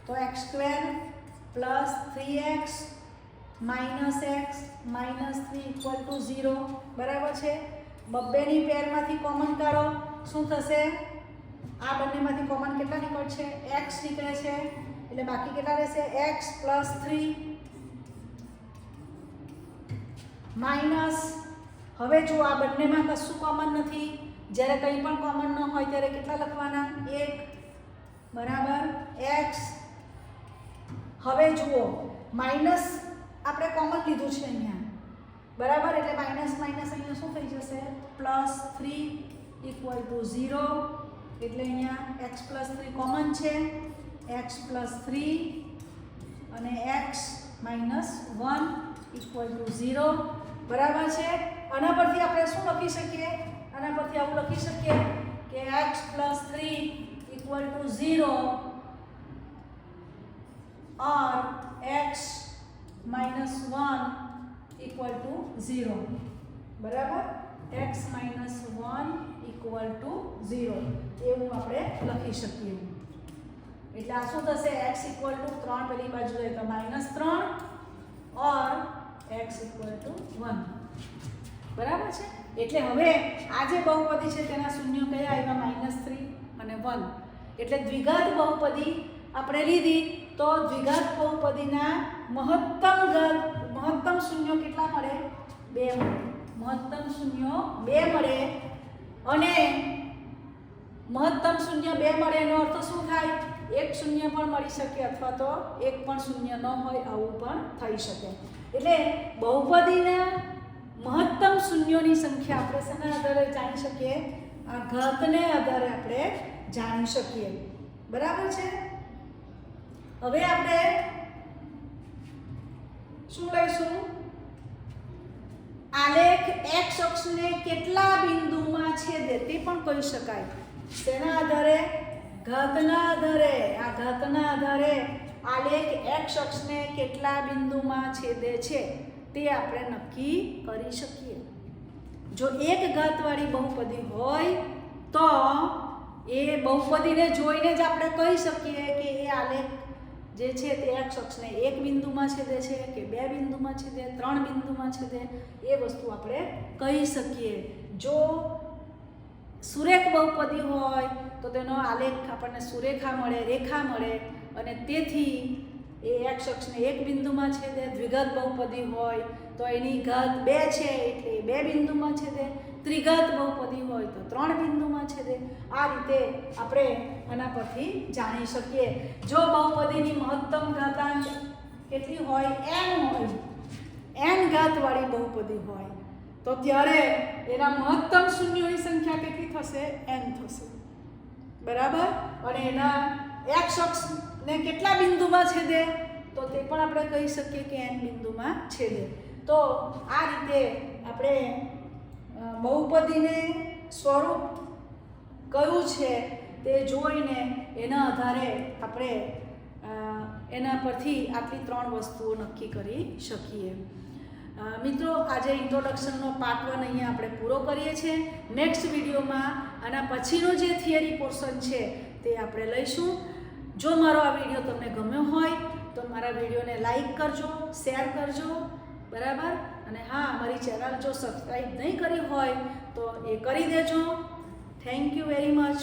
તો x² + 3x - x - 3 = 0 બરાબર છે. બબ્બેની પેરમાંથી કોમન કાઢો. શું થશે? આ બંનેમાંથી કોમન કેટલા નીકળશે? x નીકળે છે એટલે બાકી કેટલા રહેશે? x + 3 minus. હવે જો આ બંનેમાં કશું કોમન નથી. જ્યારે કંઈ પણ કોમન ન હોય ત્યારે કેટલા લખવાના? 1 બરાબર x. હવે જુઓ માઇનસ આપણે કોમન લીધું છે અહીંયા બરાબર. એટલે માઇનસ અહીંયા શું થઈ જશે? +3 = 0 એટલે અહીંયા x + 3 કોમન છે. x + 3 અને x - 1 = 0 બરાબર છે. આના પરથી આપણે શું લખી શકીએ? આના પરથી આવું લખી શકીએ કે x + 3 = 0 और x - 1 = 0 બરાબર. x - 1 = 0 એવું આપણે લખી શકીએ. એટલે આ શું થશે? x = 3 પેલી બાજુ જાય તો -3 और x = 1 બરાબર છે. એટલે હવે આ જે બહુપદી છે તેના શૂન્ય કયા આવ્યા? -3 અને 1. એટલે દ્વિઘાત બહુપદી આપણે લીધી તો દ્વિઘાત બહુપદીના મહત્તમ શૂન્યો કેટલા મળે? 2 મળે. મહત્તમ શૂન્યો 2 મળે અને મહત્તમ શૂન્ય 2 મળે એનો અર્થ શું થાય? એક શૂન્ય પણ મળી શકે અથવા તો એક પણ શૂન્ય ન હોય આવું પણ થઈ શકે. એટલે બહુપદીના મહત્તમ શૂન્યોની સંખ્યા આપણે શેના આધારે જાણી શકીએ? આ ઘાતને આધારે આપણે જાણી શકીએ. બરાબર છે? હવે આપણે શું લઈશું? આલેખ x અક્ષને કેટલા બિંદુમાં છેદે તે પણ કહી શકાય. શેના આધારે? ઘાતના આધારે. આ ઘાતના આધારે આલેખ x અક્ષને કેટલા બિંદુમાં છેદે છે તે આપણે નક્કી કરી શકીએ. જો એક ઘાતવાળી બહુપદી હોય તો એ બહુપદીને જોઈને જ આપણે કહી શકીએ કે એ આલેખ જે છે તે x અક્ષને એક બિંદુમાં છેદે છે કે બે બિંદુમાં છેદે, ત્રણ બિંદુમાં છેદે, એ વસ્તુ આપણે કહી શકીએ. જો સુરેખ બહુપદી હોય તો તેનો આલેખ આપણને સુરેખા મળે, રેખા મળે, અને તેથી એ x અક્ષને એક બિંદુમાં છેદે. દ્વિઘાત બહુપદી હોય તો એની ઘાત 2 છે એટલે એ બે બિંદુમાં છેદે. ત્રિઘાત બહુપદી હોય તો 3 બિંદુમાં છેદે. આ રીતે આપણે આના પરથી જાણી શકીએ. જો બહુપદીની મહત્તમ ઘાતાંક કેટલી હોય? n હોય, n ઘાતવાળી બહુપદી હોય તો ત્યારે એના મહત્તમ શૂન્યોની સંખ્યા કેટલી થશે? n થશે. બરાબર? અને એના x અક્ષને કેટલા બિંદુમાં છેદે તો તે પણ આપણે કહી શકીએ કે n બિંદુમાં છેદે. તો આ રીતે આપણે બહુપદીને સ્વરૂપ કયું છે તે જોઈને એના આધારે આપણે એના પરથી આટલી 3 વસ્તુઓ નક્કી કરી શકીએ. મિત્રો, આજે ઇન્ટ્રોડક્શનનો પાર્ટ 1 અહીંયા આપણે પૂરો કરીએ છીએ. નેક્સ્ટ વિડીયોમાં આના પછીનો જે થિયરી પોર્શન છે તે આપણે લઈશું. જો મારો આ વિડીયો તમને ગમ્યો હોય તો મારા વિડીયોને લાઈક કરજો, શેર કરજો. બરાબર? અને હા, મારી ચેનલ જો સબસ્ક્રાઈબ નહીં કરી હોય તો એ કરી દેજો. Thank you very much.